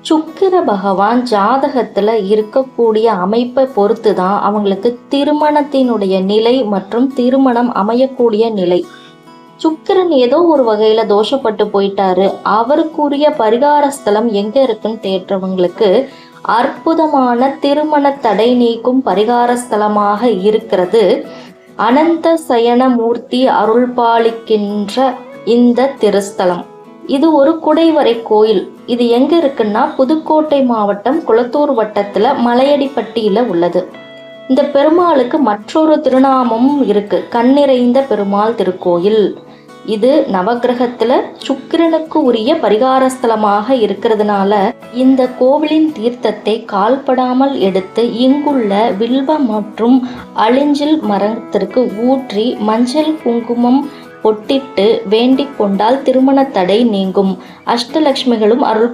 சுக்கிர பகவான் ஜாதகத்துல இருக்கக்கூடிய அமைப்பை பொறுத்து தான் அவங்களுக்கு திருமணத்தினுடைய நிலை மற்றும் திருமணம் அமையக்கூடிய நிலை. சுக்கிரன் ஏதோ ஒரு வகையில தோஷப்பட்டு போயிட்டாரு, அவருக்குரிய பரிகார ஸ்தலம் எங்க இருக்குன்னு தேடுறவங்களுக்கு அற்புதமான திருமண தடை நீக்கும் பரிகார ஸ்தலமாக இருக்கிறது அனந்த சயனமூர்த்தி அருள்பாலிக்கின்ற இந்த திருஸ்தலம். இது ஒரு குடைவரை கோயில். இது எங்க இருக்குன்னா புதுக்கோட்டை மாவட்டம் குளத்தூர் வட்டத்துல மலையடிப்பட்டியில உள்ளது. இந்த பெருமாளுக்கு மற்றொரு திருநாமமும் இருக்கு, கண்ணிறைந்த பெருமாள் திருக்கோயில். இது நவகிரகத்துல சுக்கிரனுக்கு உரிய பரிகாரஸ்தலமாக இருக்கிறதுனால இந்த கோவிலின் தீர்த்தத்தை கால்படாமல் எடுத்து இங்குள்ள வில்வ மற்றும் அழிஞ்சில் மரத்திற்கு ஊற்றி மஞ்சள் குங்குமம் பொட்டிட்டு வேண்டிக் கொண்டால் திருமண தடை நீங்கும். அஷ்டலட்சுமிகளும் அருள்